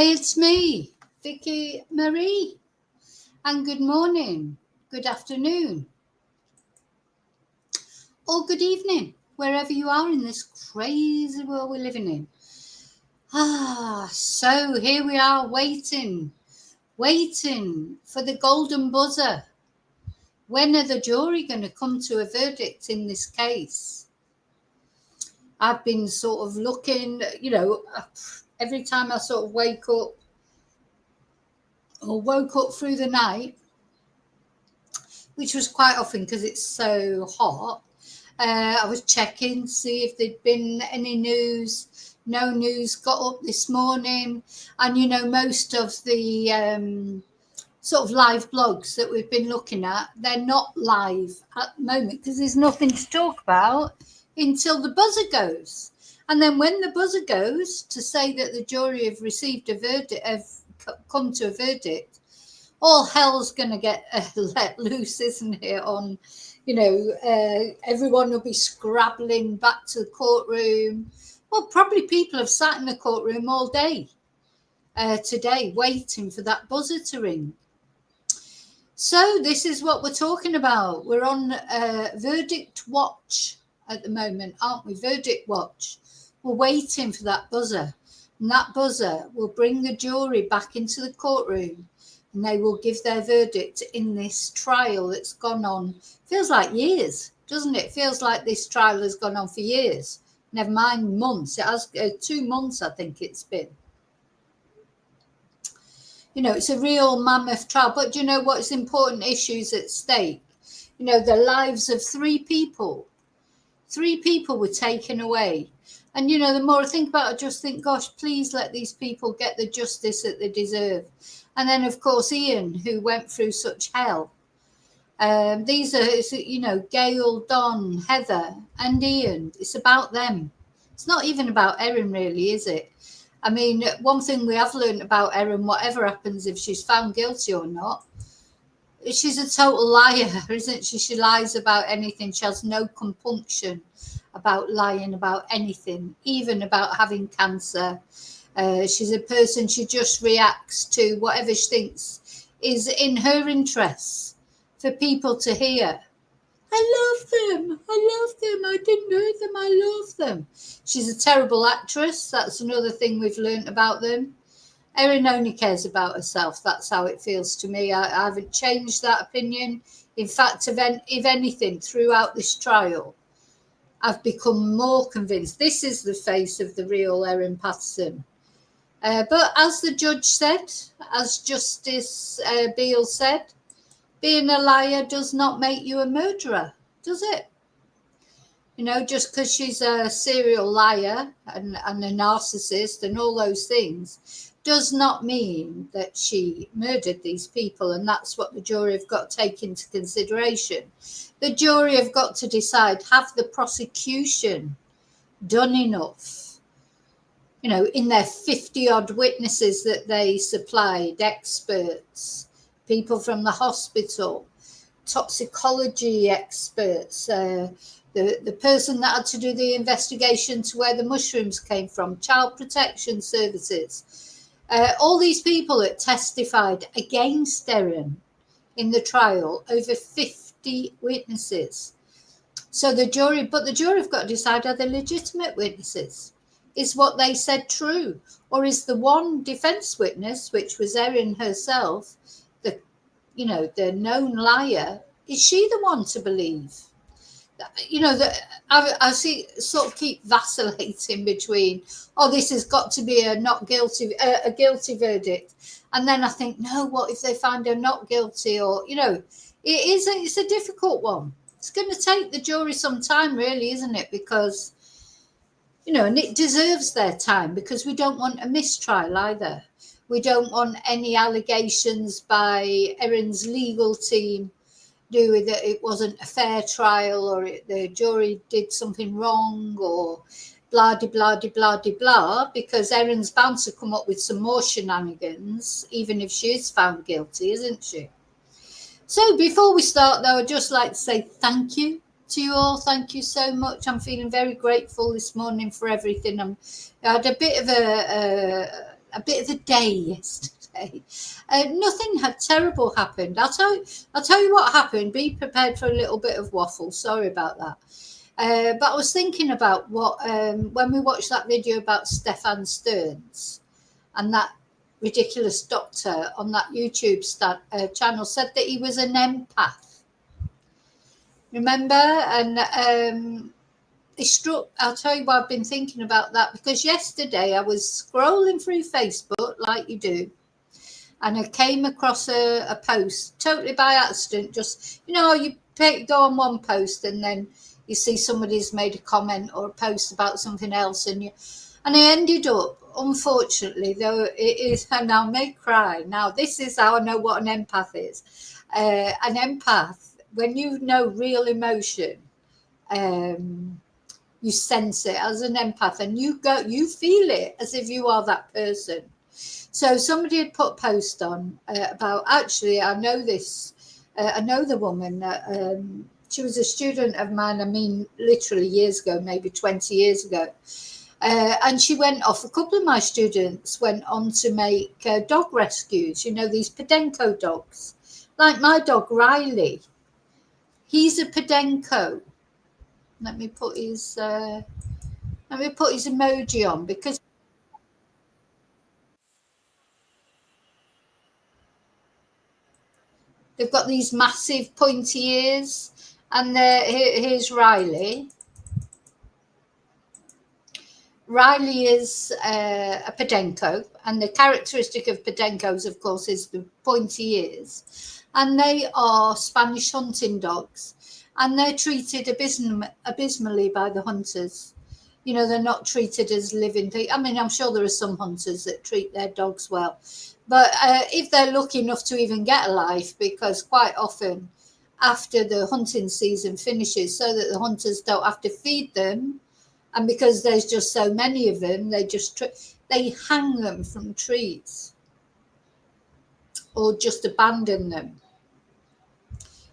Hey, it's me, Vicky Marie, and good morning, good afternoon, or good evening, wherever you are in this crazy world we're living in. So here we are waiting for the golden buzzer. When are the jury going to come to a verdict in this case? I've been sort of looking, every time I sort of woke up through the night, which was quite often because it's so hot. I was checking to see if there'd been any news. No news got up this morning. And, most of the sort of live blogs that we've been looking at, they're not live at the moment because there's nothing to talk about until the buzzer goes. And then when the buzzer goes to say that the jury have received a verdict, have come to a verdict, all hell's going to get let loose, isn't it? Everyone will be scrabbling back to the courtroom. Well, probably people have sat in the courtroom all day today waiting for that buzzer to ring. So this is what we're talking about. We're on verdict watch at the moment, aren't we? Verdict watch. We're waiting for that buzzer. And that buzzer will bring the jury back into the courtroom. And they will give their verdict in this trial that's gone on. Feels like years, doesn't it? Feels like this trial has gone on for years. Never mind months. It has 2 months, I think it's been. It's a real mammoth trial. But do you know what's important issues at stake? The lives of 3 people. 3 people were taken away. And, the more I think about it, I just think, gosh, please let these people get the justice that they deserve. And then, of course, Ian, who went through such hell. These are, Gail, Don, Heather, and Ian. It's about them. It's not even about Erin, really, is it? I mean, one thing we have learned about Erin, whatever happens if she's found guilty or not, she's a total liar, isn't she? She lies about anything. She has no compunction about lying about anything, even about having cancer. She's a person, she just reacts to whatever she thinks is in her interests for people to hear. I love them. I didn't know them. I love them. She's a terrible actress. That's another thing we've learned about them. Erin only cares about herself. That's how it feels to me. I haven't changed that opinion. In fact, if anything, throughout this trial, I've become more convinced this is the face of the real Erin Patterson. But as the judge said, as Justice Beale said, being a liar does not make you a murderer, does it? Just because she's a serial liar and a narcissist and all those things does not mean that she murdered these people. And that's what the jury have got to take into consideration. The jury have got to decide, have the prosecution done enough? In their 50-odd witnesses that they supplied, experts, people from the hospital, toxicology experts, the person that had to do the investigation to where the mushrooms came from, child protection services, all these people that testified against Erin in the trial, over 50 witnesses. So the jury have got to decide, are they legitimate witnesses? Is what they said true? Or is the one defense witness, which was Erin herself, the known liar, is she the one to believe? I see sort of keep vacillating between, this has got to be a guilty verdict. And then I think, no, what if they find her not guilty? Or, it's a difficult one. It's going to take the jury some time, really, isn't it? Because, and it deserves their time, because we don't want a mistrial either. We don't want any allegations by Erin's legal team do with that it wasn't a fair trial, or the jury did something wrong, or blah, de, blah, de, blah, de, blah, because Erin's bound to come up with some more shenanigans, even if she is found guilty, isn't she? So before we start, though, I'd just like to say thank you to you all. Thank you so much. I'm feeling very grateful this morning for everything. I had a bit of a bit of a day yesterday. Nothing had terrible happened. I'll tell you what happened. Be prepared for a little bit of waffle. Sorry about that. But I was thinking about what when we watched that video about Stefan Stearns, and that ridiculous doctor on that YouTube channel said that he was an empath. Remember? And it struck. I'll tell you why I've been thinking about that, because yesterday I was scrolling through Facebook like you do, and I came across a post totally by accident. Just, you go on one post and then you see somebody's made a comment or a post about something else, and I ended up, unfortunately, though it is, and I may cry. Now, this is how I know what an empath is. An empath, when you know real emotion, you sense it as an empath, and you feel it as if you are that person. So somebody had put a post on about, actually, I know this, I know the woman, she was a student of mine, I mean, literally years ago, maybe 20 years ago. And she went off, a couple of my students went on to make dog rescues, these Podenco dogs. Like my dog, Riley. He's a Podenco. Let me put his emoji on, because they've got these massive pointy ears. And here's Riley. Riley is a Podenco, and the characteristic of Podencos, of course, is the pointy ears. And they are Spanish hunting dogs, and they're treated abysmally by the hunters. They're not treated as living things. I mean, I'm sure there are some hunters that treat their dogs well, but if they're lucky enough to even get a life, because quite often after the hunting season finishes, so that the hunters don't have to feed them, and because there's just so many of them, they hang them from trees or just abandon them.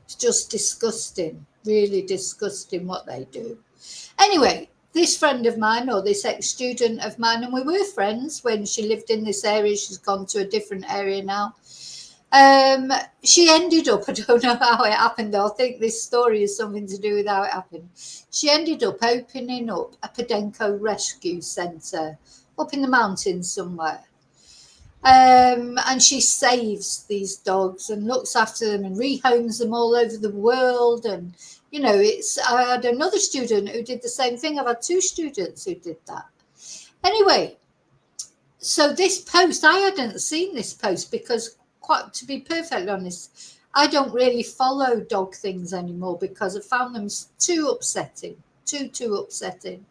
It's just disgusting, really disgusting what they do. Anyway, this friend of mine, or this ex-student of mine, and we were friends when she lived in this area. She's gone to a different area now. She ended up, I don't know how it happened, though. I think this story has something to do with how it happened. She ended up opening up a Podenco rescue centre up in the mountains somewhere. And she saves these dogs and looks after them and rehomes them all over the world. And, I had another student who did the same thing. I've had two students who did that. Anyway, so this post, I hadn't seen this post because, to be perfectly honest, I don't really follow dog things anymore because I found them too upsetting, too upsetting.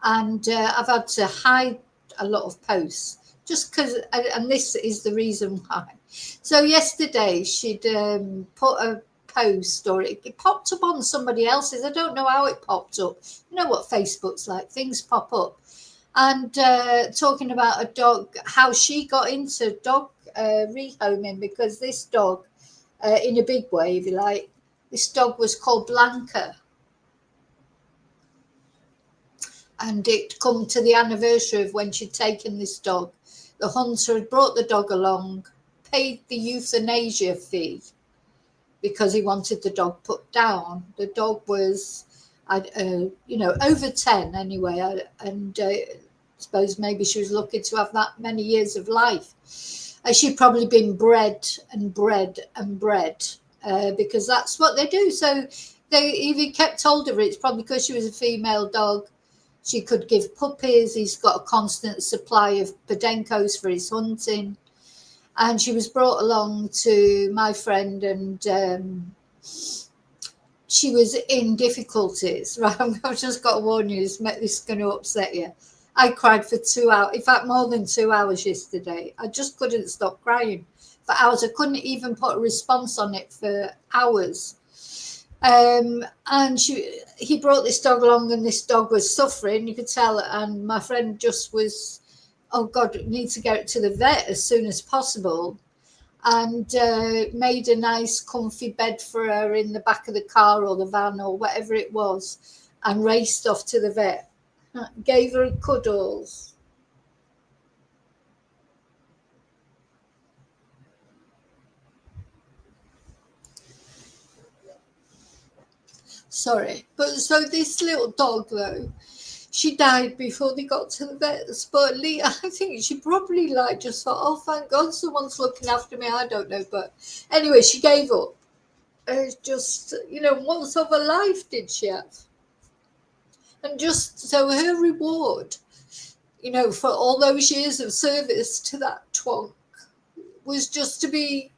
And I've had to hide a lot of posts just because, and this is the reason why. So yesterday she'd put a post, or it popped up on somebody else's. I don't know how it popped up. You know what Facebook's like, things pop up. And talking about a dog, how she got into dog rehoming, because this dog, in a big way, if you like, this dog was called Blanca. And it come to the anniversary of when she'd taken this dog. The hunter had brought the dog along, paid the euthanasia fee because he wanted the dog put down. The dog was, over 10 anyway, and I suppose maybe she was lucky to have that many years of life. She'd probably been bred and bred and bred because that's what they do. So they even kept hold of her. It's probably because she was a female dog. She could give puppies. He's got a constant supply of Podencos for his hunting. And she was brought along to my friend, and she was in difficulties. Right, I've just got to warn you, this is going to upset you. I cried for 2 hours, in fact, more than 2 hours yesterday. I just couldn't stop crying for hours. I couldn't even put a response on it for hours. And he brought this dog along, and this dog was suffering, you could tell. And my friend just was, oh God, need to get it to the vet as soon as possible. And made a nice comfy bed for her in the back of the car or the van or whatever it was, and raced off to the vet. Gave her cuddles. Sorry. But so this little dog, though, she died before they got to the vets. But Lee, I think she probably like just thought, oh, thank God someone's looking after me. I don't know. But anyway, she gave up. Just, what sort of a life did she have? And just so her reward, for all those years of service to that twonk was just to be,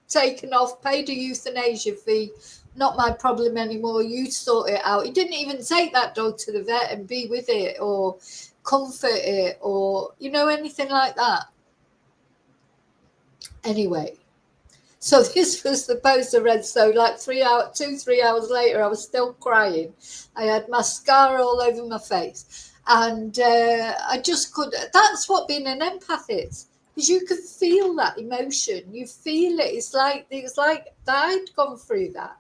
taken off, paid a euthanasia fee. Not my problem anymore. You sort it out. He didn't even take that dog to the vet and be with it or comfort it or, anything like that. Anyway, so this was the post I read. So like 3 hours later, I was still crying. I had mascara all over my face. And I just could. That's what being an empath is. Because you can feel that emotion. You feel it. It's like I'd gone through that.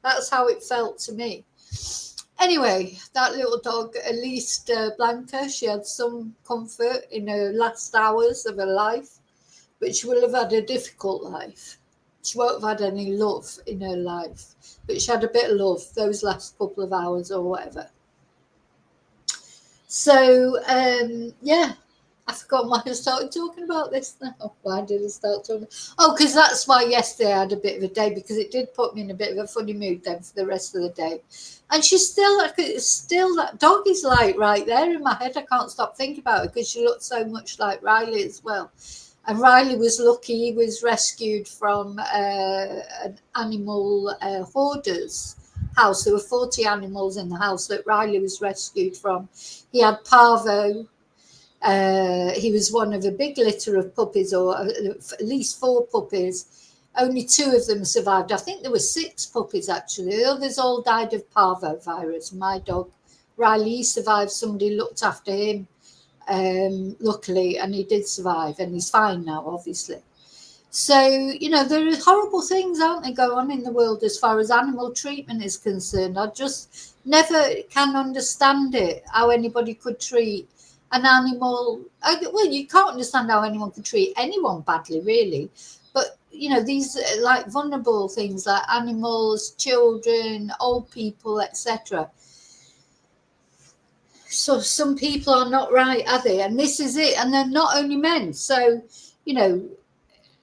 That's how it felt to me. Anyway, that little dog, at least Blanca, she had some comfort in her last hours of her life, but she will have had a difficult life. She won't have had any love in her life, but she had a bit of love those last couple of hours or whatever. So, I forgot why I started talking about this now. Why did I start talking? Oh, because that's why yesterday I had a bit of a day, because it did put me in a bit of a funny mood then for the rest of the day. And she's still that dog is like right there in my head. I can't stop thinking about it because she looked so much like Riley as well. And Riley was lucky. He was rescued from an animal hoarder's house. There were 40 animals in the house that Riley was rescued from. He had parvo. He was one of a big litter of puppies, or at least 4 puppies. Only 2 of them survived. I think there were 6 puppies, actually. The others all died of parvovirus. My dog, Riley, survived. Somebody looked after him, luckily, and he did survive, and he's fine now, obviously. So, there are horrible things, aren't they, go on in the world as far as animal treatment is concerned. I just never can understand it, how anybody could treat an animal. Well, you can't understand how anyone could treat anyone badly, really. But, these like vulnerable things like animals, children, old people, etc. So some people are not right, are they? And this is it. And they're not only men. So,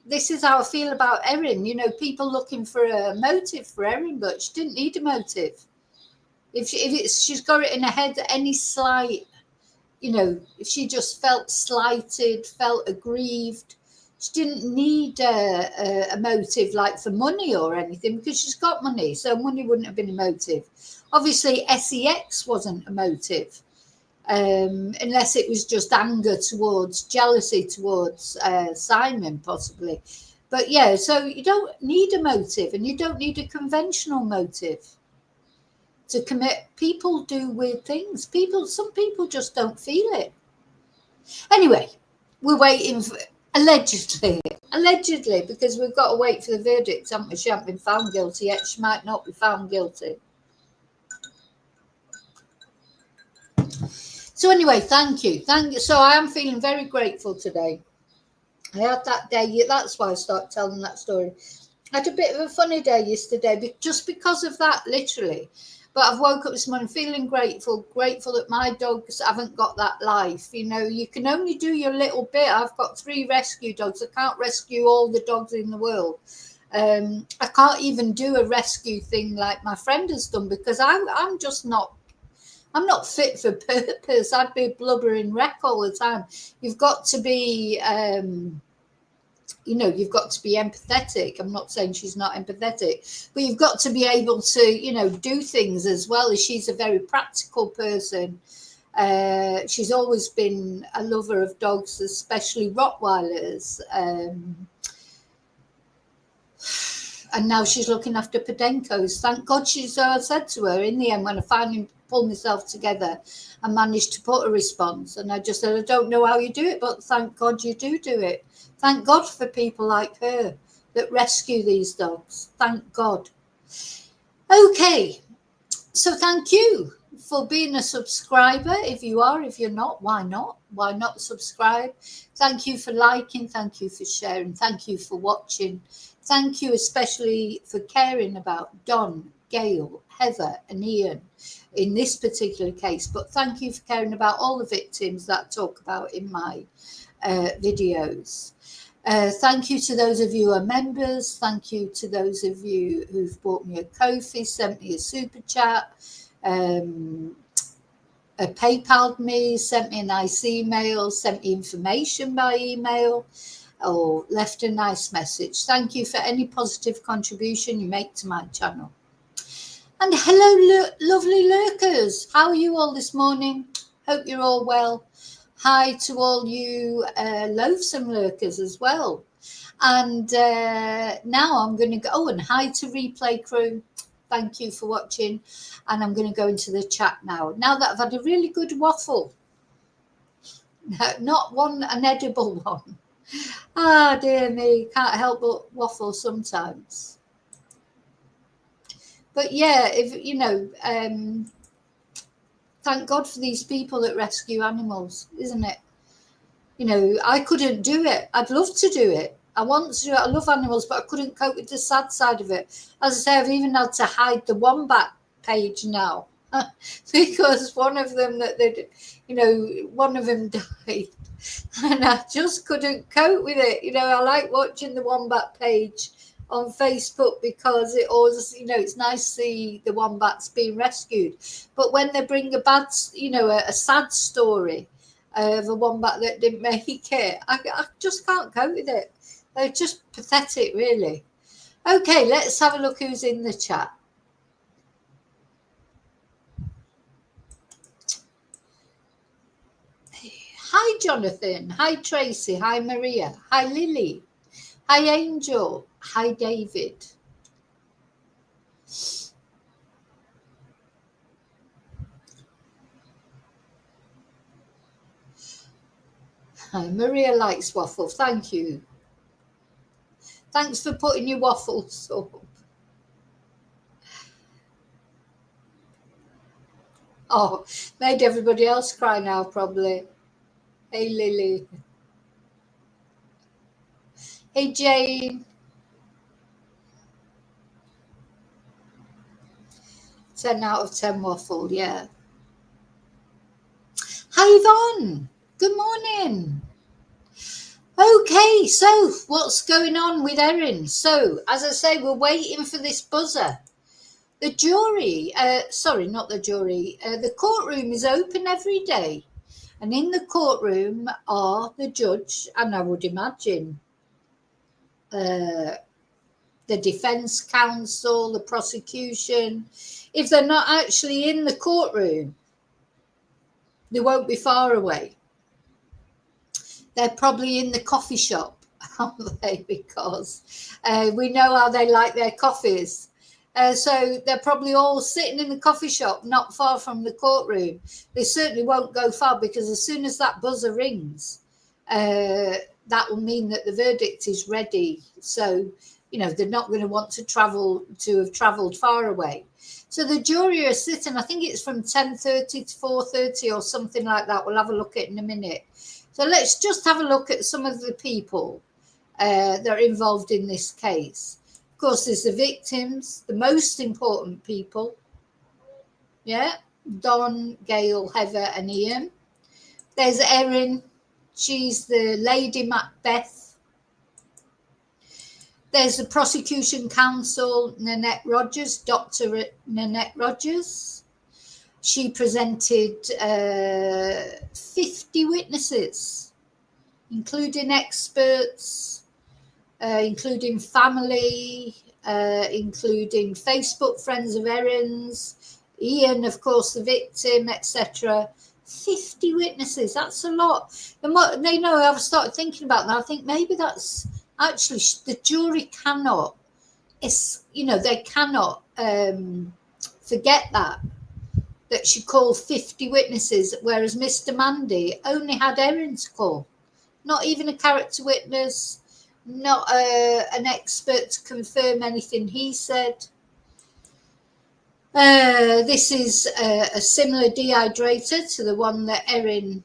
this is how I feel about Erin. People looking for a motive for Erin, but she didn't need a motive. If she's got it in her head that any slight, if she just felt slighted, felt aggrieved, she didn't need a motive like for money or anything, because she's got money, so money wouldn't have been a motive. Obviously, sex wasn't a motive, unless it was just anger towards, jealousy towards Simon, possibly. But yeah, so you don't need a motive, and you don't need a conventional motive to commit. People do weird things. Some people just don't feel it. Anyway, we're waiting for allegedly, because we've got to wait for the verdict, haven't we? She hasn't been found guilty yet. She might not be found guilty. So anyway, thank you. So I am feeling very grateful today. I had that day. That's why I started telling that story. I had a bit of a funny day yesterday, just because of that, literally. But I've woke up this morning feeling grateful that my dogs haven't got that life. You can only do your little bit. I've got 3 rescue dogs. I can't rescue all the dogs in the world. I can't even do a rescue thing like my friend has done, because I'm just not. I'm not fit for purpose. I'd be a blubbering wreck all the time. You've got to be. You've got to be empathetic. I'm not saying she's not empathetic, but you've got to be able to, do things as well. As she's a very practical person. She's always been a lover of dogs, especially Rottweilers. And now she's looking after Podencos. Thank God I said to her in the end, when I finally pulled myself together, I managed to put a response. And I just said, I don't know how you do it, but thank God you do it. Thank God for people like her that rescue these dogs. Thank God. Okay. So thank you for being a subscriber. If you are, if you're not, why not? Why not subscribe? Thank you for liking. Thank you for sharing. Thank you for watching. Thank you especially for caring about Don, Gail, Heather and Ian in this particular case, but thank you for caring about all the victims that I talk about in my videos. Thank you to those of you who are members. Thank you to those of you who've bought me a Ko-fi, sent me a super chat, PayPal'd me, sent me a nice email, sent me information by email, or left a nice message. Thank you for any positive contribution you make to my channel. And hello, lovely lurkers. How are you all this morning? Hope you're all well. Hi to all you loathsome lurkers as well. And now I'm going to go. Oh, and hi to Replay Crew. Thank you for watching. And I'm going to go into the chat now. Now that I've had a really good waffle. Not an edible one. Ah, dear me. Can't help but waffle sometimes. But yeah, if you know, thank God for these people that rescue animals, isn't it? You know, I couldn't do it. I'd love to do it. I want to do it. I love animals, but I couldn't cope with the sad side of it. As I say, I've even had to hide the wombat page now because one of them one of them died, and I just couldn't cope with it. You know, I like watching the wombat page on Facebook because it always, it's nice to see the wombats being rescued. But when they bring a sad story of a wombat that didn't make it, I just can't cope with it. They're just pathetic, really. Okay, let's have a look who's in the chat. Hi, Jonathan. Hi, Tracy. Hi, Maria. Hi, Lily. Hi, Angel. Hi, David. Hi, Maria likes waffle. Thank you. Thanks for putting your waffles up. Oh, made everybody else cry now, probably. Hey, Lily. Hey, Jane. 10 out of 10 waffle, yeah. Hi, Yvonne. Good morning. Okay, so what's going on with Erin? So, as I say, we're waiting for this buzzer. The jury, not the jury, the courtroom is open every day. And in the courtroom are the judge, and I would imagine the defense counsel, the prosecution. If they're not actually in the courtroom, they won't be far away. They're probably in the coffee shop, aren't they? Because we know how they like their coffees. So they're probably all sitting in the coffee shop, not far from the courtroom. They certainly won't go far, because as soon as that buzzer rings, that will mean that the verdict is ready. So, they're not going to want to have travelled far away. So the jury are sitting, I think it's from 10:30 to 4:30 or something like that. We'll have a look at it in a minute. So let's just have a look at some of the people that are involved in this case. Of course, there's the victims, the most important people. Yeah, Don, Gail, Heather and Ian. There's Erin. She's the Lady Macbeth. There's the prosecution counsel, Nanette Rogers, Dr. Nanette Rogers. She presented 50 witnesses, including experts, including family, including Facebook friends of Erin's, Ian, of course, the victim, etc. 50 witnesses, that's a lot. And I've started thinking about that. I think maybe that's actually, the jury cannot, they cannot forget that she called 50 witnesses, whereas Mr. Mandy only had Erin to call. Not even a character witness, not an expert to confirm anything he said. This is a similar dehydrator to the one that Erin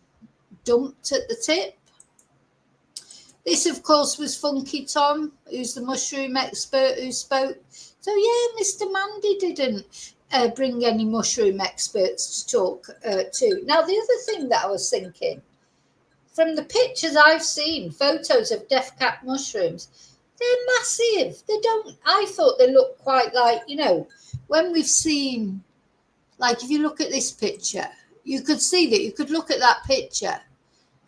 dumped at the tip. This, of course, was Funky Tom, who's the mushroom expert who spoke So yeah, Mr. Mandy didn't bring any mushroom experts to talk to. Now, the other thing that I was thinking, from the pictures I've seen, photos of death cap mushrooms, they're massive. They don't, I thought they looked quite like, you know, when we've seen, like if you look at this picture, you could see that you could look at that picture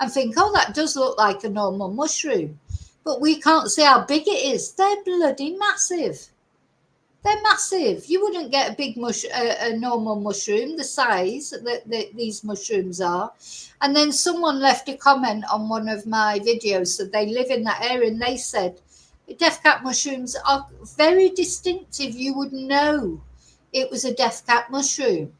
and think, oh, that does look like a normal mushroom. But we can't see how big it is. They're bloody massive. They're massive. You wouldn't get a big a normal mushroom the size that these mushrooms are. And then someone left a comment on one of my videos that they live in that area, and they said death cap mushrooms are very distinctive. You would know it was a death cap mushroom,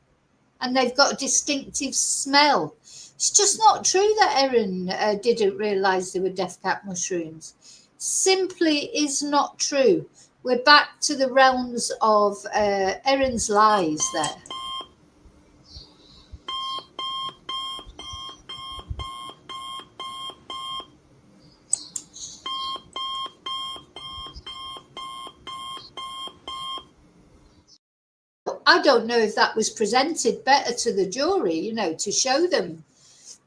and they've got a distinctive smell. It's just not true that Erin didn't realise they were death cap mushrooms. Simply is not true. We're back to the realms of Erin's lies there. I don't know if that was presented better to the jury, you know, to show them,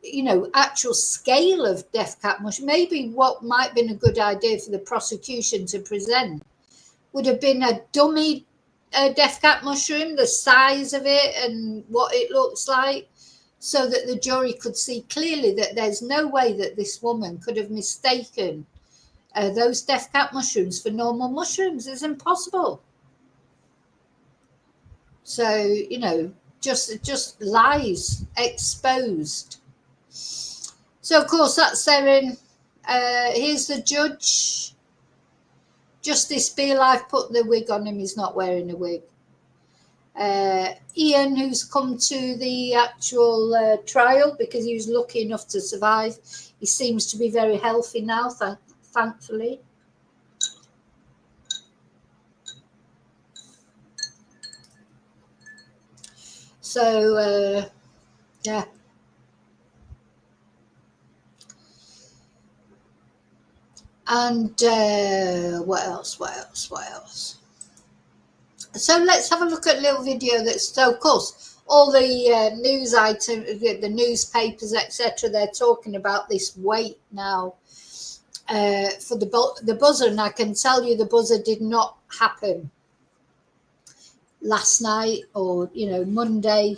you know, actual scale of death cap mushroom. Maybe what might have been a good idea for the prosecution to present would have been a dummy death cap mushroom, the size of it and what it looks like, so that the jury could see clearly that there's no way that this woman could have mistaken those death cap mushrooms for normal mushrooms. It's impossible. So, you know, just lies exposed. So, of course, that's Erin. Here's the judge. Justice Beale, I've put the wig on him. He's not wearing a wig. Ian, who's come to the actual trial because he was lucky enough to survive. He seems to be very healthy now, thankfully. So, yeah. And what else? So let's have a look at a little video that's, so of course, all the news items, the newspapers, etc., they're talking about this wait now for the buzzer. And I can tell you the buzzer did not happen last night or, you know, Monday.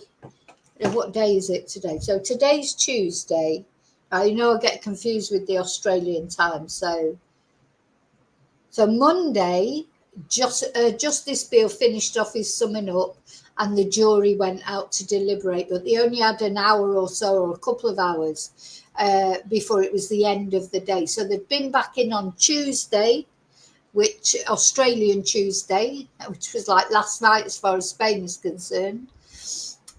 What day is it today? So today's Tuesday. I know I get confused with the Australian time. So Monday, Justice Beale finished off his summing up and the jury went out to deliberate, but they only had an hour or so, or a couple of hours before it was the end of the day. So they've been back in on Tuesday, which Australian Tuesday, which was like last night as far as Spain is concerned.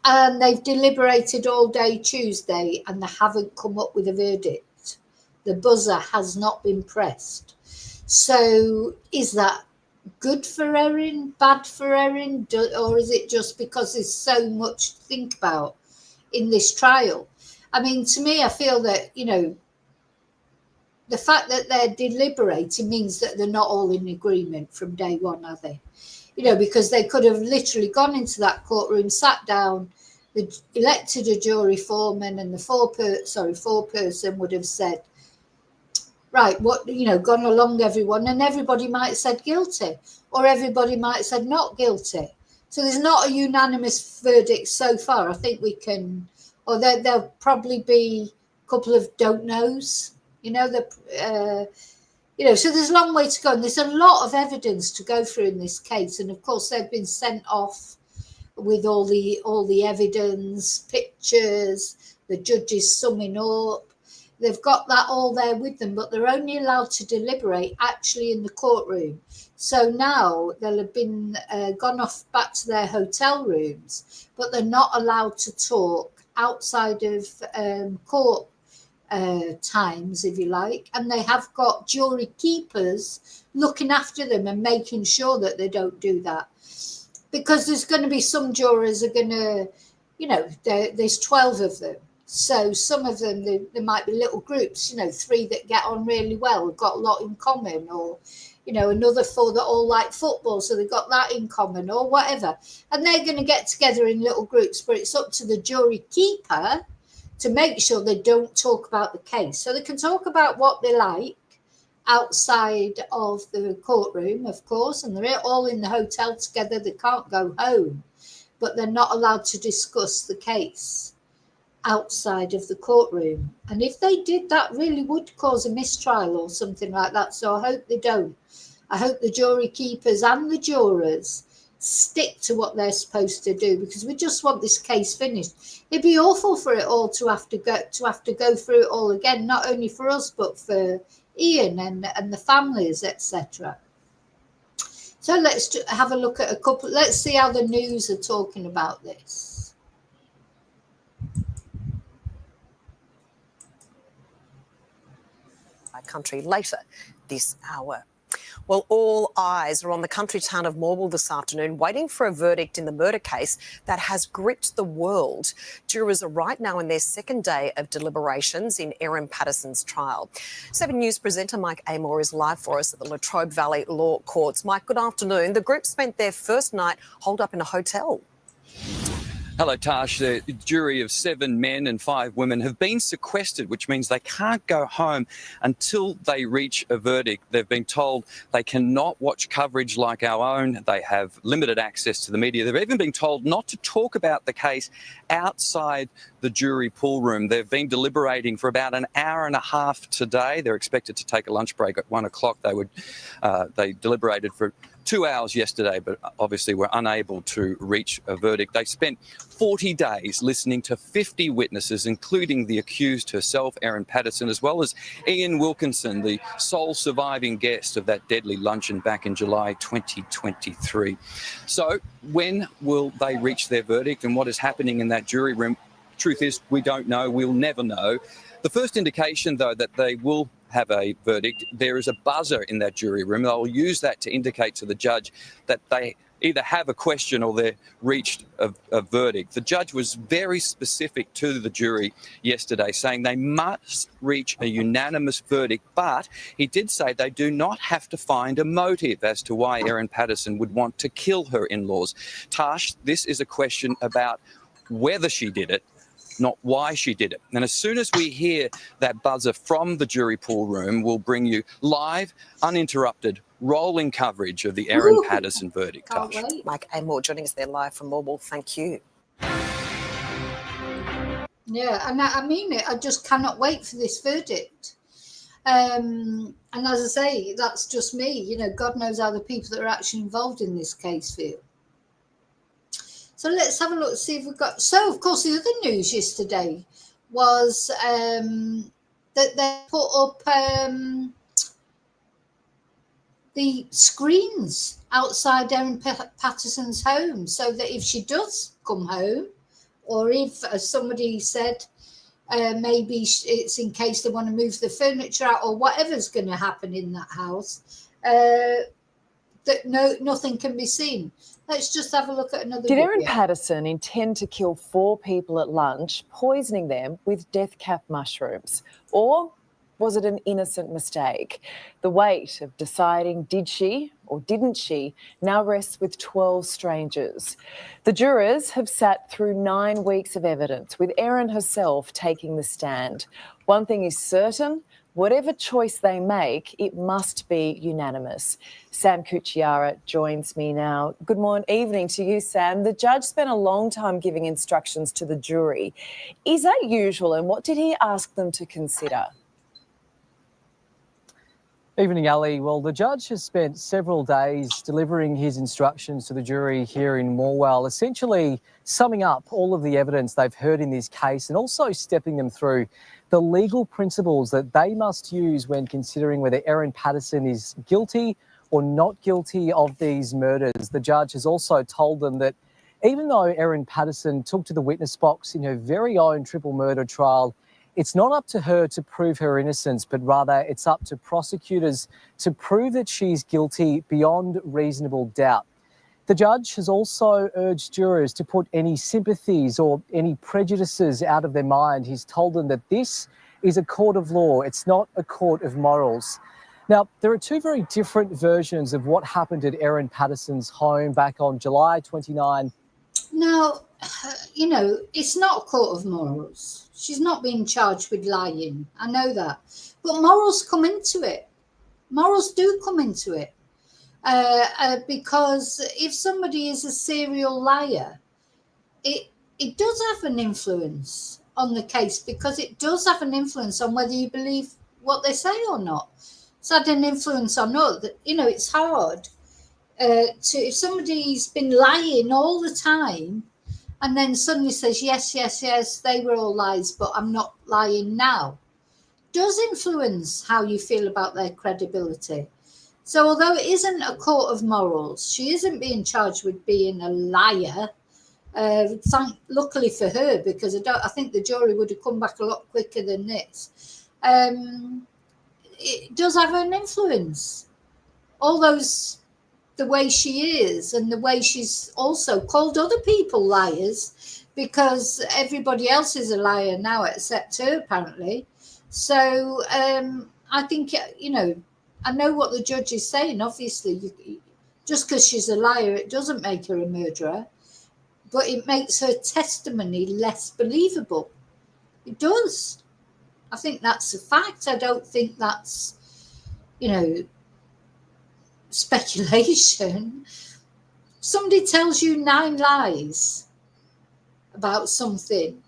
And they've deliberated all day Tuesday and they haven't come up with a verdict. The buzzer has not been pressed. So is that good for Erin, bad for Erin, or is it just because there's so much to think about in this trial? I mean, to me, I feel that, you know, the fact that they're deliberating means that they're not all in agreement from day one, are they? You know, because they could have literally gone into that courtroom, sat down, elected a jury foreman, and the foreperson would have said, right, what, you know, gone along everyone, and everybody might have said guilty, or everybody might have said not guilty. So there's not a unanimous verdict so far. I think we can, or there'll probably be a couple of don't knows, you know, you know, so there's a long way to go, and there's a lot of evidence to go through in this case. And of course, they've been sent off with all the evidence, pictures, the judges summing up. They've got that all there with them, but they're only allowed to deliberate actually in the courtroom. So now they'll have been gone off back to their hotel rooms, but they're not allowed to talk outside of court times, if you like. And they have got jury keepers looking after them and making sure that they don't do that. Because there's going to be some jurors are going to, you know, there's 12 of them. So some of them, there might be little groups, you know, 3 that get on really well, have got a lot in common, or, another 4 that all like football, so they've got that in common or whatever. And they're going to get together in little groups, but it's up to the jury keeper to make sure they don't talk about the case. So they can talk about what they like outside of the courtroom, of course, and they're all in the hotel together. They can't go home, but they're not allowed to discuss the case outside of the courtroom. And if they did, that really would cause a mistrial or something like that. So I hope they don't. I hope the jury keepers and the jurors stick to what they're supposed to do, because we just want this case finished. It'd be awful for it all to have to go through it all again, not only for us but for Ian and the families, etc. So let's have a look at a couple. Let's see how the news are talking about this. Country later this hour. Well, all eyes are on the country town of Morwell this afternoon, waiting for a verdict in the murder case that has gripped the world. Jurors are right now in their second day of deliberations in Erin Patterson's trial. 7 News presenter Mike Amor is live for us at the Latrobe Valley Law Courts. Mike, good afternoon. The group spent their first night holed up in a hotel. Hello, Tash. The jury of 7 men and 5 women have been sequestered, which means they can't go home until they reach a verdict. They've been told they cannot watch coverage like our own. They have limited access to the media. They've even been told not to talk about the case outside the jury pool room. They've been deliberating for about an hour and a half today. They're expected to take a lunch break at 1 o'clock. They deliberated for 2 hours yesterday, but obviously were unable to reach a verdict. They spent 40 days listening to 50 witnesses, including the accused herself, Erin Patterson, as well as Ian Wilkinson, the sole surviving guest of that deadly luncheon back in July 2023. So when will they reach their verdict, and what is happening in that jury room? Truth is, we don't know. We'll never know. The first indication, though, that they will have a verdict, there is a buzzer in that jury room. They'll use that to indicate to the judge that they either have a question or they've reached a verdict. The judge was very specific to the jury yesterday, saying they must reach a unanimous verdict, but he did say they do not have to find a motive as to why Erin Patterson would want to kill her in-laws. Tash, this is a question about whether she did it, not why she did it. And as soon as we hear that buzzer from the jury pool room, we'll bring you live, uninterrupted, rolling coverage of the Erin Patterson verdict. Can't wait. Mike Amor joining us there live from Morwell. Thank you. Yeah, and I mean it. I just cannot wait for this verdict. And as I say, that's just me. God knows how the people that are actually involved in this case feel. So let's have a look, see if we've got... So, of course, the other news yesterday was that they put up the screens outside Erin Patterson's home, so that if she does come home, or if, as somebody said, maybe it's in case they want to move the furniture out or whatever's going to happen in that house, that nothing can be seen. Let's just have a look at another Did video. Erin Patterson intend to kill 4 people at lunch, poisoning them with death cap mushrooms? Or was it an innocent mistake? The weight of deciding did she or didn't she now rests with 12 strangers. The jurors have sat through 9 weeks of evidence, with Erin herself taking the stand. One thing is certain: whatever choice they make, it must be unanimous. Sam Cucchiara joins me now. Good evening to you, Sam. The judge spent a long time giving instructions to the jury. Is that usual, and what did he ask them to consider? Evening, Ali. Well, the judge has spent several days delivering his instructions to the jury here in Morwell, essentially summing up all of the evidence they've heard in this case and also stepping them through the legal principles that they must use when considering whether Erin Patterson is guilty or not guilty of these murders. The judge has also told them that even though Erin Patterson took to the witness box in her very own triple murder trial, it's not up to her to prove her innocence, but rather it's up to prosecutors to prove that she's guilty beyond reasonable doubt. The judge has also urged jurors to put any sympathies or any prejudices out of their mind. He's told them that this is a court of law. It's not a court of morals. Now, there are two very different versions of what happened at Erin Patterson's home back on July 29. Now, you know, it's not a court of morals. She's not being charged with lying. I know that. But morals come into it. Morals do come into it. Because if somebody is a serial liar, it does have an influence on the case, because it does have an influence on whether you believe what they say or not. It's had an influence or not. You know, it's hard if somebody's been lying all the time and then suddenly says, yes, they were all lies, but I'm not lying now, does influence how you feel about their credibility. So although it isn't a court of morals, she isn't being charged with being a liar. Luckily for her, because I think the jury would have come back a lot quicker than this. It does have an influence. All those, the way she is and the way she's also called other people liars, because everybody else is a liar now except her, apparently. So I think, you know, I know what the judge is saying. Obviously, just because she's a liar, it doesn't make her a murderer, but it makes her testimony less believable. It does. I think that's a fact. I don't think that's, you know, speculation. Somebody tells you 9 lies about something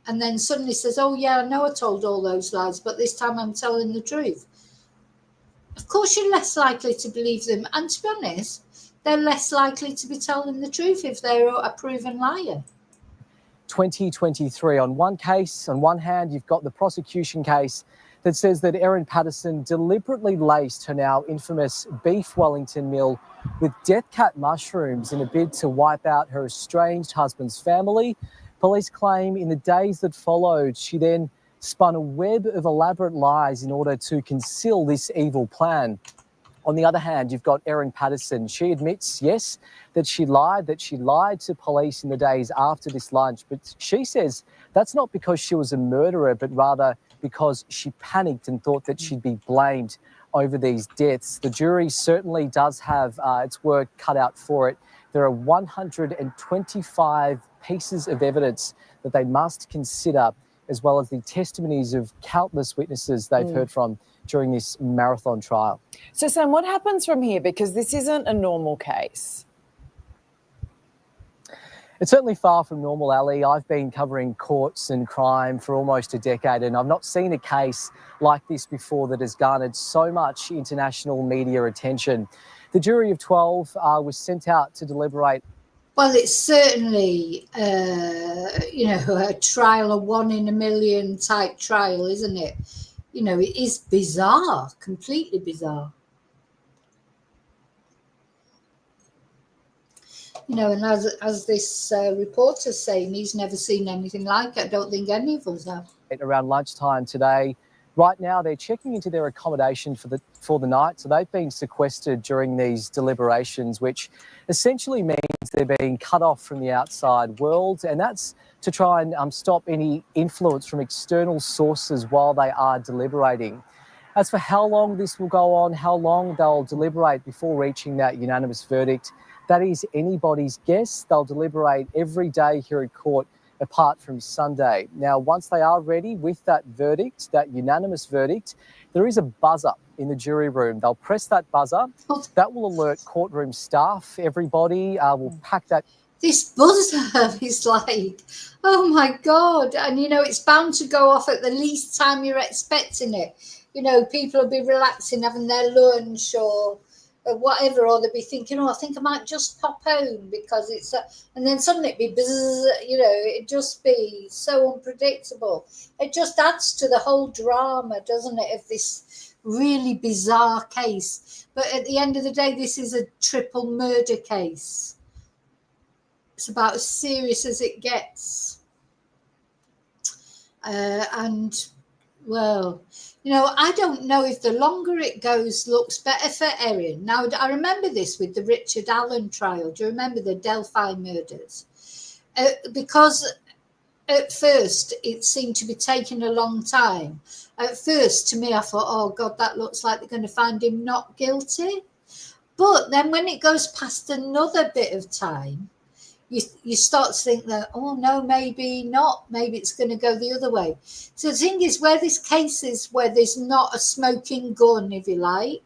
and then suddenly says, oh yeah, I know I told all those lies, but this time I'm telling the truth. Of course you're less likely to believe them, and to be honest, they're less likely to be telling the truth if they're a proven liar. 2023. On one case, on one hand, you've got the prosecution case that says that Erin Patterson deliberately laced her now infamous beef Wellington meal with death cap mushrooms in a bid to wipe out her estranged husband's family. Police claim in the days that followed, she then spun a web of elaborate lies in order to conceal this evil plan. On the other hand, you've got Erin Patterson. She admits, yes, that she lied to police in the days after this lunch, but she says that's not because she was a murderer, but rather because she panicked and thought that she'd be blamed over these deaths. The jury certainly does have its work cut out for it. There are 125 pieces of evidence that they must consider, as well as the testimonies of countless witnesses they've heard from during this marathon trial. So, Sam, what happens from here? Because this isn't a normal case. It's certainly far from normal, Ali. I've been covering courts and crime for almost a decade, and I've not seen a case like this before that has garnered so much international media attention. The jury of 12 was sent out to deliberate. Well, it's certainly, you know, a trial, a 1 in a million type trial, isn't it? You know, it is bizarre, completely bizarre. You know, and as this reporter's saying, he's never seen anything like it. I don't think any of us have. Around lunchtime today. Right now, they're checking into their accommodation for the night. So they've been sequestered during these deliberations, which essentially means they're being cut off from the outside world. And that's to try and stop any influence from external sources while they are deliberating. As for how long this will go on, how long they'll deliberate before reaching that unanimous verdict, that is anybody's guess. They'll deliberate every day here at court, apart from Sunday. Now, once they are ready with that verdict, that unanimous verdict, there is a buzzer in the jury room. They'll press that buzzer. That will alert courtroom staff. Everybody will pack that. This buzzer is like, oh my God. And, you know, it's bound to go off at the least time you're expecting it. You know, people will be relaxing, having their lunch or whatever, or they'll be thinking, oh, I think I might just pop home because it's and then suddenly it'd be buzz, you know, it'd just be so unpredictable. It just adds to the whole drama, doesn't it, of this really bizarre case. But at the end of the day, this is a triple murder case. It's about as serious as it gets. And well, you know, I don't know if the longer it goes looks better for Erin. Now, I remember this with the Richard Allen trial. Do you remember the Delphi murders? Because at first it seemed to be taking a long time. At first, to me, I thought, oh God, that looks like they're going to find him not guilty. But then when it goes past another bit of time, you start to think that, oh no, maybe not. Maybe it's going to go the other way. So the thing is, where this case is where there's not a smoking gun, if you like,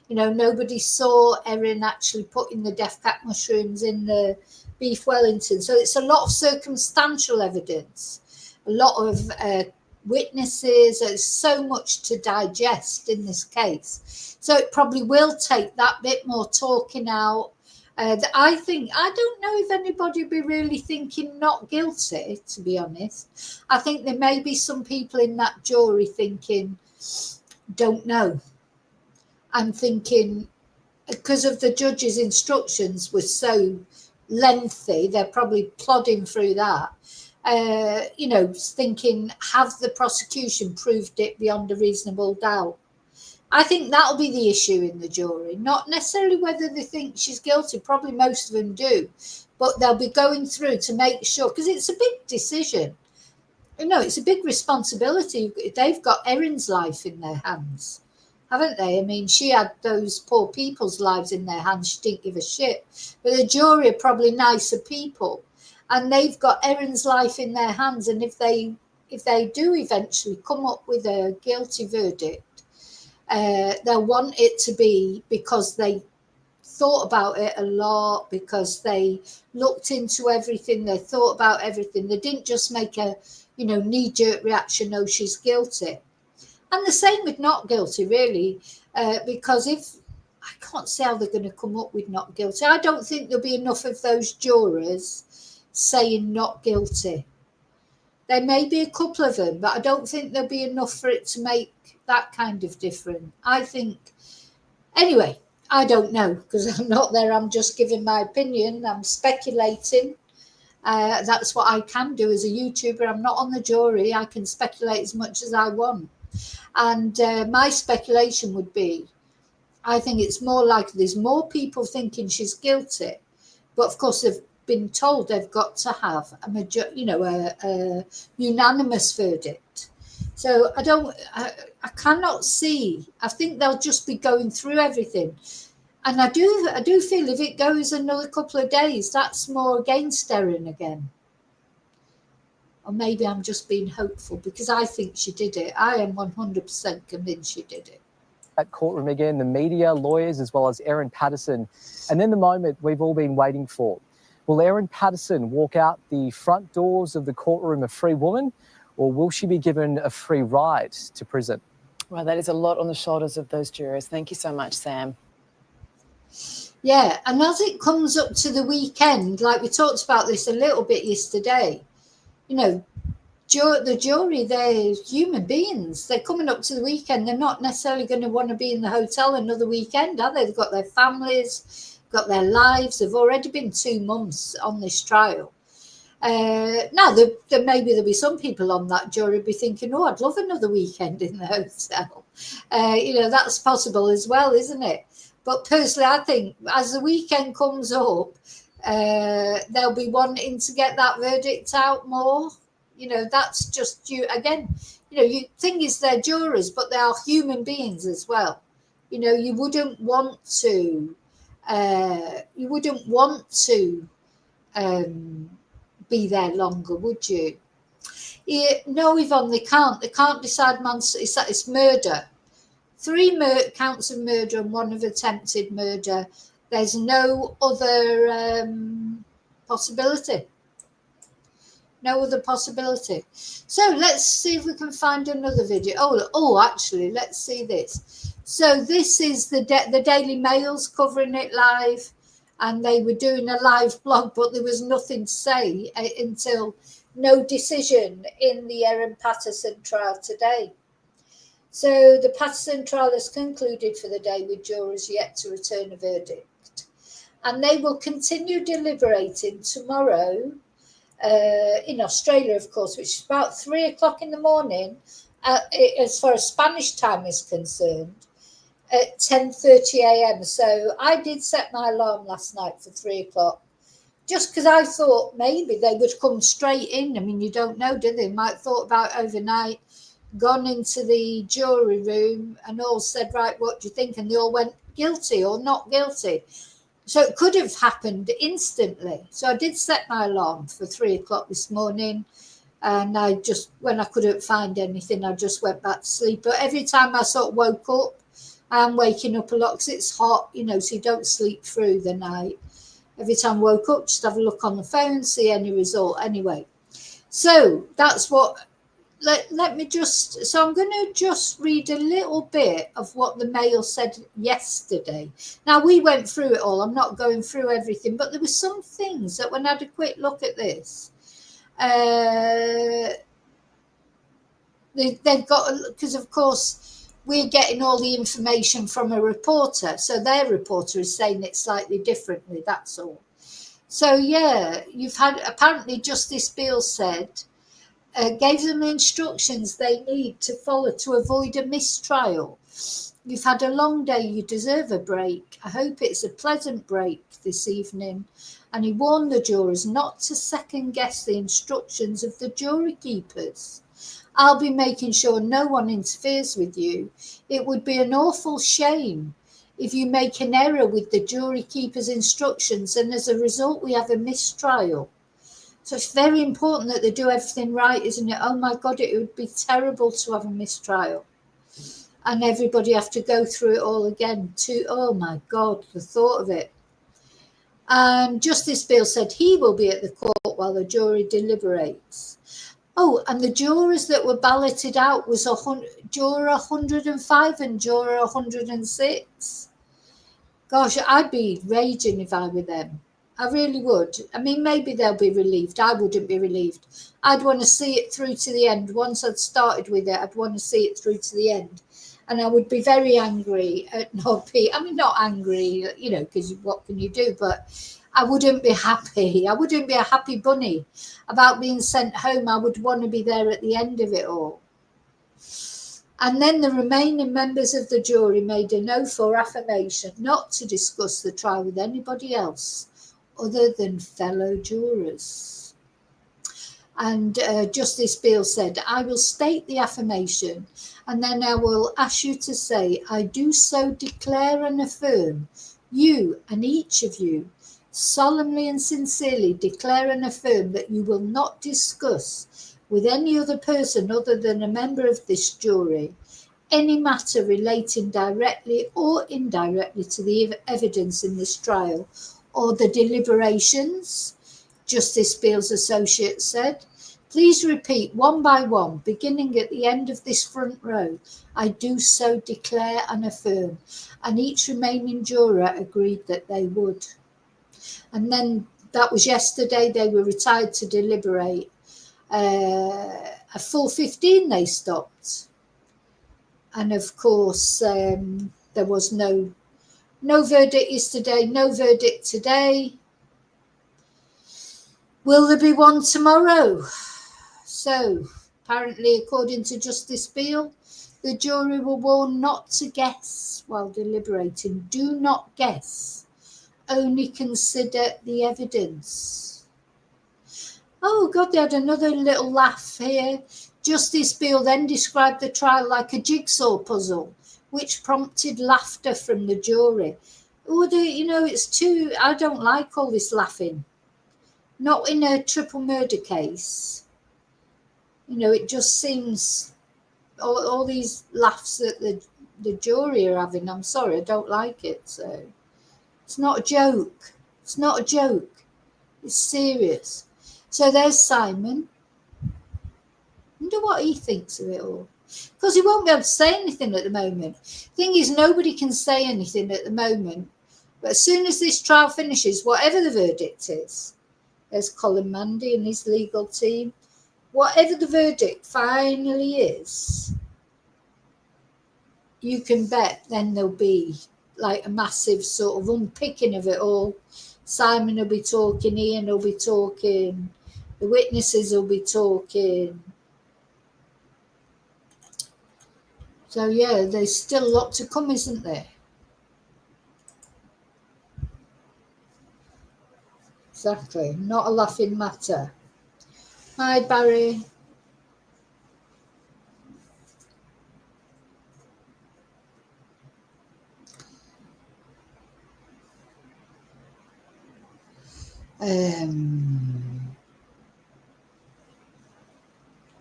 nobody saw Erin actually putting the death cap mushrooms in the beef Wellington. So it's a lot of circumstantial evidence, a lot of witnesses. There's so much to digest in this case. So it probably will take that bit more talking out. I don't know if anybody would be really thinking not guilty, to be honest. I think there may be some people in that jury thinking, don't know. I'm thinking, because of the judge's instructions were so lengthy, they're probably plodding through that, thinking, have the prosecution proved it beyond a reasonable doubt? I think that'll be the issue in the jury, not necessarily whether they think she's guilty. Probably most of them do, but they'll be going through to make sure, because it's a big decision. It's a big responsibility. They've got Erin's life in their hands, haven't they? I mean, she had those poor people's lives in their hands. She didn't give a shit. But the jury are probably nicer people, and they've got Erin's life in their hands. And if they do eventually come up with a guilty verdict, they'll want it to be because they thought about it a lot, because they looked into everything, they thought about everything. They didn't just make a knee-jerk reaction, oh, she's guilty. And the same with not guilty, really, because I can't see how they're going to come up with not guilty. I don't think there'll be enough of those jurors saying not guilty. There may be a couple of them, but I don't think there'll be enough for it to make that kind of difference. I think, anyway, I don't know, because I'm not there. I'm just giving my opinion. I'm speculating. That's what I can do as a YouTuber. I'm not on the jury. I can speculate as much as I want. And my speculation would be, I think it's more likely there's more people thinking she's guilty, but of course they've been told they've got to have a unanimous verdict. So I cannot see. I think they'll just be going through everything. And I do feel if it goes another couple of days, that's more against Erin again. Or maybe I'm just being hopeful, because I think she did it. I am 100% convinced she did it. That courtroom again, the media, lawyers, as well as Erin Patterson. And then the moment we've all been waiting for. Will Erin Patterson walk out the front doors of the courtroom a free woman, or will she be given a free ride to prison? Well, that is a lot on the shoulders of those jurors. Thank you so much, Sam. Yeah, and as it comes up to the weekend, like we talked about this a little bit yesterday, the jury, they're human beings. They're coming up to the weekend. They're not necessarily going to want to be in the hotel another weekend, are they? They've got their families, got their lives. They've already been 2 months on this trial. Now, maybe there'll be some people on that jury be thinking, oh, I'd love another weekend in the hotel. That's possible as well, isn't it? But personally, I think as the weekend comes up, they'll be wanting to get that verdict out more. That's just you again. Thing is, they're jurors, but they are human beings as well. You wouldn't want to. Be there longer, would you? No, Yvonne, they can't. They can't decide manslaughter. It's murder. 3 counts of murder and 1 of attempted murder. There's no other possibility. No other possibility. So let's see if we can find another video. Oh, actually, let's see this. So this is the Daily Mail's covering it live, and they were doing a live blog, but there was nothing to say until no decision in the Erin Patterson trial today. So the Patterson trial has concluded for the day, with jurors yet to return a verdict. And they will continue deliberating tomorrow in Australia, of course, which is about 3 o'clock in the morning, as far as Spanish time is concerned, at 10:30 a.m. So I did set my alarm last night for 3 o'clock, just because I thought maybe they would come straight in. I mean, you don't know, do they? Might thought about overnight, gone into the jury room and all said, right, what do you think? And they all went guilty or not guilty. So it could have happened instantly. So I did set my alarm for 3 o'clock this morning. And I just, when I couldn't find anything, I just went back to sleep. But every time I sort of woke up, I'm waking up a lot because it's hot, you know, so you don't sleep through the night. Every time I woke up, just have a look on the phone, see any result. Anyway, so that's what, let me just, so I'm going to just read a little bit of what the Mail said yesterday. Now, we went through it all. I'm not going through everything, but there were some things that when I had a quick look at this, they've got, because of course we're getting all the information from a reporter, so their reporter is saying it slightly differently, that's all. So yeah, you've had, apparently Justice Beale said, gave them the instructions they need to follow to avoid a mistrial. You've had a long day, you deserve a break. I hope it's a pleasant break this evening. And he warned the jurors not to second guess the instructions of the jury keepers. I'll be making sure no one interferes with you. It would be an awful shame if you make an error with the jury keeper's instructions and as a result we have a mistrial. So it's very important that they do everything right, isn't it? Oh my God, it would be terrible to have a mistrial. And everybody have to go through it all again too. Oh my God, the thought of it. And Justice Beale said he will be at the court while the jury deliberates. Oh, and the jurors that were balloted out was juror 105 and juror 106. Gosh, I'd be raging if I were them. I really would. I mean, maybe they'll be relieved. I wouldn't be relieved. I'd want to see it through to the end. Once I'd started with it, I'd want to see it through to the end. And I would be very angry at not being, I mean, not angry, you know, because what can you do? But I wouldn't be happy. I wouldn't be a happy bunny about being sent home. I would want to be there at the end of it all. And then the remaining members of the jury made an oath or affirmation not to discuss the trial with anybody else other than fellow jurors. And Justice Beale said, I will state the affirmation and then I will ask you to say, I do so declare and affirm, you and each of you solemnly and sincerely declare and affirm that you will not discuss with any other person other than a member of this jury any matter relating directly or indirectly to the evidence in this trial or the deliberations, Justice Beale's associate said. Please repeat one by one, beginning at the end of this front row. I do so declare and affirm. And each remaining juror agreed that they would. And then that was yesterday. They were retired to deliberate. A full 15 they stopped. And of course, there was no verdict yesterday, no verdict today. Will there be one tomorrow? So, apparently, according to Justice Beale, the jury were warned not to guess while deliberating. Do not guess. Only consider the evidence. Oh, God, they had another little laugh here. Justice Beale then described the trial like a jigsaw puzzle, which prompted laughter from the jury. Oh, you know, it's too, I don't like all this laughing. Not in a triple murder case. You know, it just seems all these laughs that the jury are having. I'm sorry, I don't like it. So it's not a joke. It's not a joke. It's serious. So there's Simon. Wonder what he thinks of it all. Because he won't be able to say anything at the moment. Thing is, nobody can say anything at the moment. But as soon as this trial finishes, whatever the verdict is, there's Colin Mandy and his legal team. Whatever the verdict finally is, you can bet then there'll be like a massive sort of unpicking of it all. Simon will be talking, Ian will be talking, the witnesses will be talking. So yeah, there's still a lot to come, isn't there? Exactly. Not a laughing matter. Hi, Barry.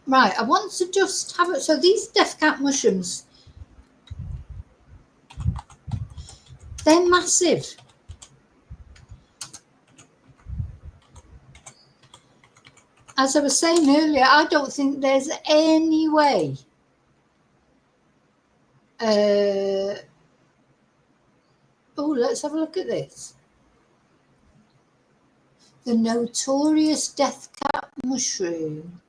Right, I want to just have it. So these death cap mushrooms, they're massive. As I was saying earlier, I don't think there's any way let's have a look at this. The notorious death cap mushroom.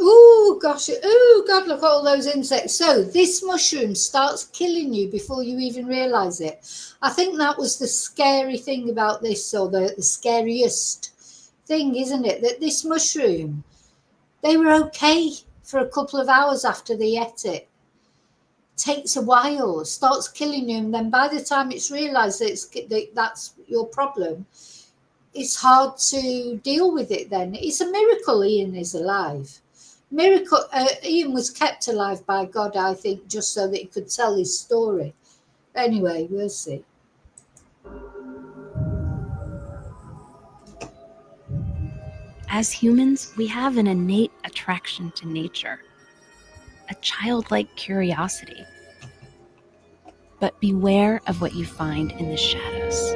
Oh gosh, oh God, look at all those insects. So this mushroom starts killing you before you even realise it. I think that was the scary thing about this, or the scariest thing, isn't it? That this mushroom, they were okay for a couple of hours after they ate it. Takes a while, starts killing you, and then by the time it's realised that that's your problem, it's hard to deal with it then. It's a miracle Ian is alive. Miracle. Ian was kept alive by God, I think, just so that he could tell his story. Anyway, we'll see. As humans, we have an innate attraction to nature, a childlike curiosity. But beware of what you find in the shadows.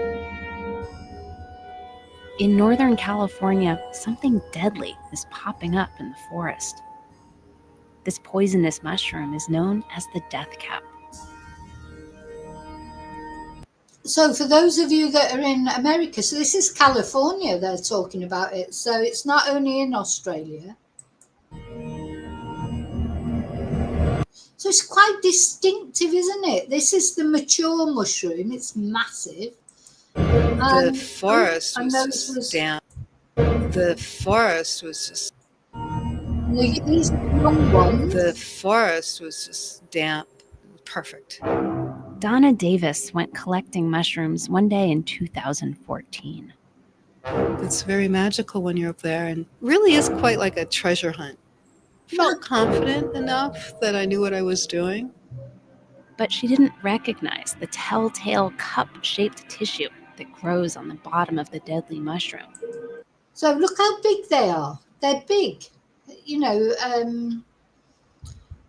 In Northern California, something deadly is popping up in the forest. This poisonous mushroom is known as the death cap. So for those of you that are in America, so this is California, they're talking about it. So it's not only in Australia. So it's quite distinctive, isn't it? This is the mature mushroom. It's massive. The forest was just down. The forest was just. These young ones. The forest was just damp. Perfect. Donna Davis went collecting mushrooms one day in 2014. It's very magical when you're up there, and really is quite like a treasure hunt. Felt confident enough that I knew what I was doing. But she didn't recognize the telltale cup-shaped tissue that grows on the bottom of the deadly mushroom. So look how big they are. They're big. You know,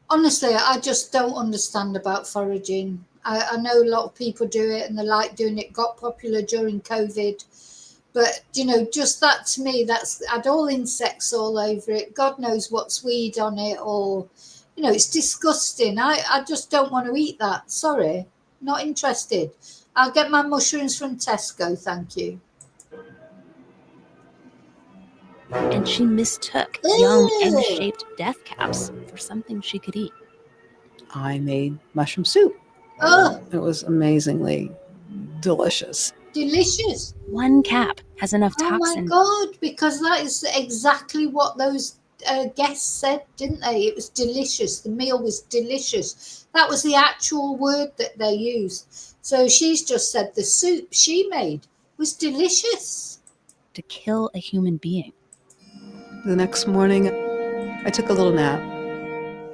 honestly, I just don't understand about foraging. I know a lot of people do it and they like doing it, got popular during COVID. But, you know, just that to me, that's had all insects all over it. God knows what's weed on it, or, you know, it's disgusting. I just don't want to eat that. Sorry, not interested. I'll get my mushrooms from Tesco, thank you. And she mistook young egg-shaped death caps for something she could eat. I made mushroom soup. It was amazingly delicious. Delicious. One cap has enough toxin. Oh my God, because that is exactly what those guests said, didn't they? It was delicious. The meal was delicious. That was the actual word that they used. So she's just said the soup she made was delicious. To kill a human being. The next morning, I took a little nap.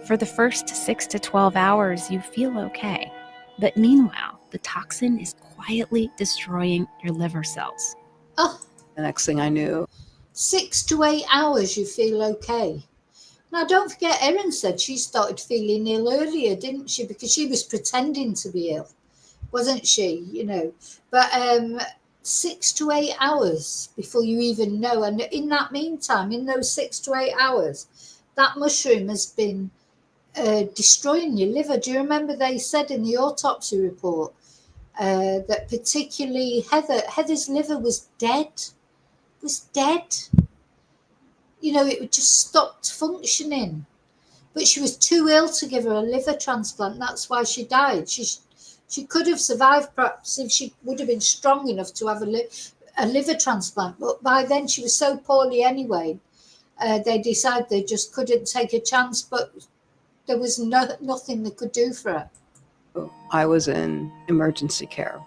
For the first 6 to 12 hours, you feel okay. But meanwhile, the toxin is quietly destroying your liver cells. Oh, The next thing I knew, 6 to 8 hours you feel okay. Now, don't forget, Erin said she started feeling ill earlier, didn't she? Because she was pretending to be ill, wasn't she? You know, but 6 to 8 hours before you even know. And in that meantime, in those 6 to 8 hours, that mushroom has been destroying your liver. Do you remember they said in the autopsy report that particularly Heather's liver was dead? You know, it just stopped functioning. But she was too ill to give her a liver transplant. That's why she died. She could have survived perhaps if she would have been strong enough to have a liver transplant. But by then she was so poorly anyway, they decided they just couldn't take a chance. But There was nothing they could do for her. I was in emergency care.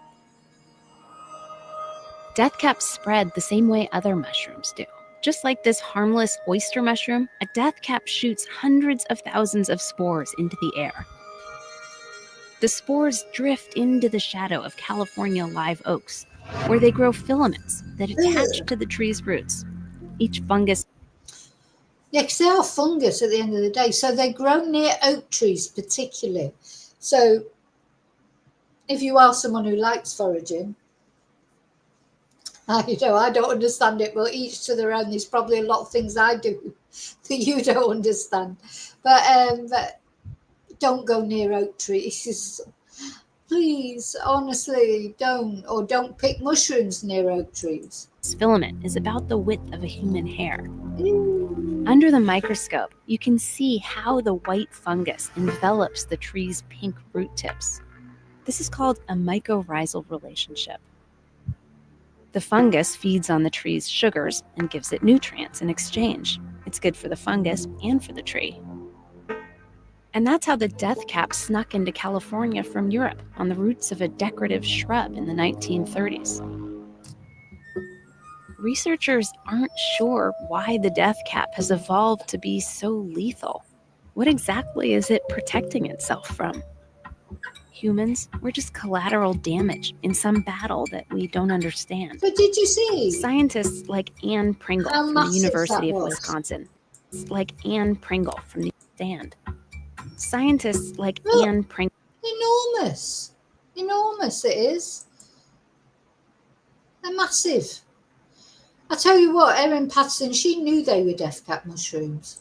Death caps spread the same way other mushrooms do. Just like this harmless oyster mushroom, a death cap shoots hundreds of thousands of spores into the air. The spores drift into the shadow of California live oaks, where they grow filaments that attach to the tree's roots. Each fungus... Yeah, because they are fungus at the end of the day. So they grow near oak trees particularly. So if you are someone who likes foraging, I don't understand it, but each to their own. There's probably a lot of things I do that you don't understand. But don't go near oak trees. Please, honestly, don't. Or don't pick mushrooms near oak trees. This filament is about the width of a human hair. Under the microscope, you can see how the white fungus envelops the tree's pink root tips. This is called a mycorrhizal relationship. The fungus feeds on the tree's sugars and gives it nutrients in exchange. It's good for the fungus and for the tree. And that's how the death cap snuck into California from Europe on the roots of a decorative shrub in the 1930s. Researchers aren't sure why the death cap has evolved to be so lethal. What exactly is it protecting itself from? Humans, we're just collateral damage in some battle that we don't understand. But did you see? Scientists like Anne Pringle How from the massive University that of was? Wisconsin. Scientists like Look. Anne Pringle. Enormous. Enormous it is. They're massive. I tell you what, Erin Patterson, she knew they were death cap mushrooms.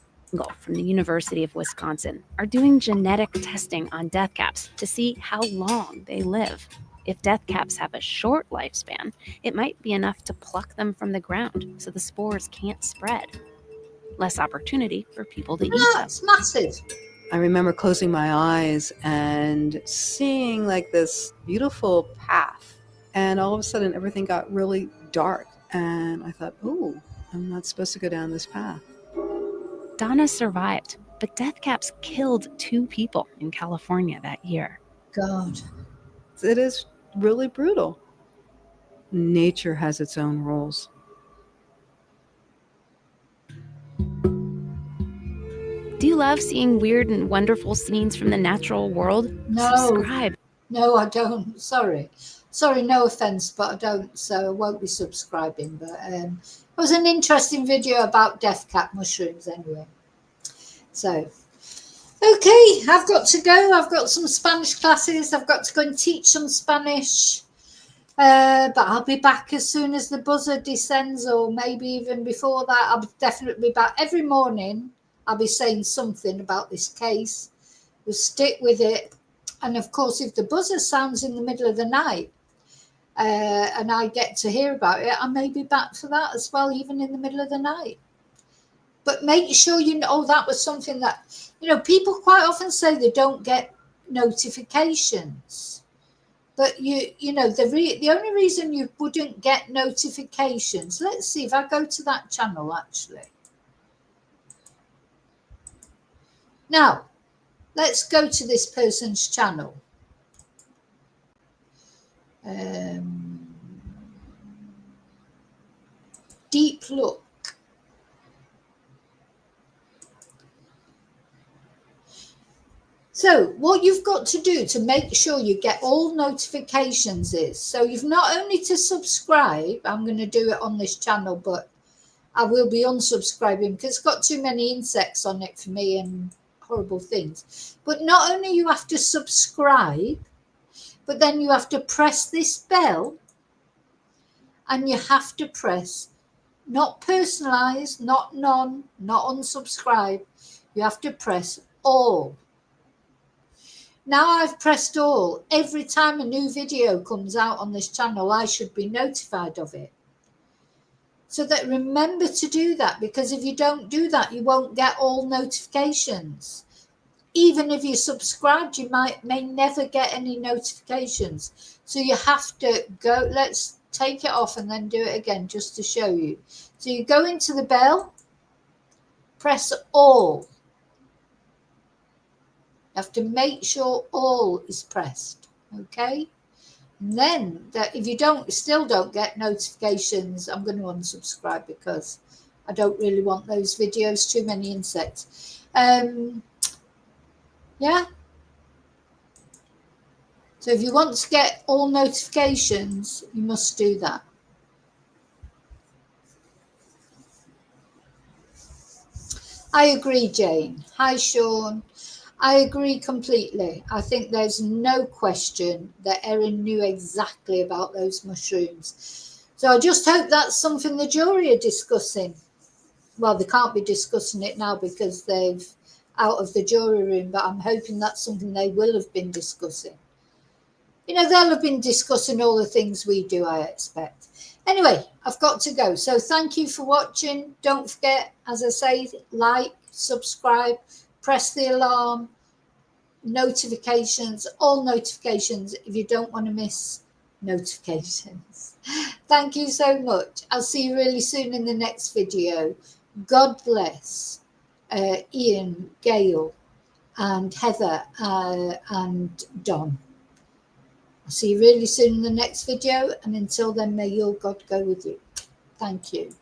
From the University of Wisconsin are doing genetic testing on death caps to see how long they live. If death caps have a short lifespan, it might be enough to pluck them from the ground so the spores can't spread. Less opportunity for people to eat them. That's massive. I remember closing my eyes and seeing like this beautiful path. And all of a sudden everything got really dark. And I thought, oh, I'm not supposed to go down this path. Donna survived, but death caps killed 2 people in California that year. God. It is really brutal. Nature has its own rules. Do you love seeing weird and wonderful scenes from the natural world? No. Subscribe. No, I don't. Sorry, no offense, but I don't, so I won't be subscribing. But it was an interesting video about death cap mushrooms anyway. So, okay, I've got to go. I've got some Spanish classes. I've got to go and teach some Spanish. But I'll be back as soon as the buzzer descends, or maybe even before that. I'll definitely be back every morning. I'll be saying something about this case. We'll stick with it. And of course, if the buzzer sounds in the middle of the night and I get to hear about it, I may be back for that as well, even in the middle of the night. But make sure you know that was something that, people quite often say they don't get notifications. But the only reason you wouldn't get notifications, let's see if I go to that channel actually. Now, let's go to this person's channel. Deep Look. So what you've got to do to make sure you get all notifications is, so you've not only to subscribe, I'm going to do it on this channel, but I will be unsubscribing because it's got too many insects on it for me and horrible things. But not only you have to subscribe, but then you have to press this bell and you have to press not personalized, not none, not unsubscribe. You have to press all. Now I've pressed all. Every time a new video comes out on this channel, I should be notified of it. So that remember to do that, because if you don't do that, you won't get all notifications. Even if you subscribed, you may never get any notifications. So you have to go, let's take it off and then do it again just to show you. So you go into the bell, press all. You have to make sure all is pressed, okay? And then that if you still don't get notifications, I'm going to unsubscribe because I don't really want those videos, too many insects. Yeah. So if you want to get all notifications, you must do that. I agree, Jane. Hi, Sean. I agree completely. I think there's no question that Erin knew exactly about those mushrooms. So I just hope that's something the jury are discussing. Well, they can't be discussing it now because they've out of the jury room, but I'm hoping that's something they will have been discussing. You know, they'll have been discussing all the things we do, I expect. Anyway, I've got to go. So thank you for watching. Don't forget, as I say, like, subscribe, press the alarm, notifications, all notifications if you don't want to miss notifications. Thank you so much. I'll see you really soon in the next video. God bless Ian, Gail, and Heather, and Don. I'll see you really soon in the next video, and until then, may your God go with you. Thank you.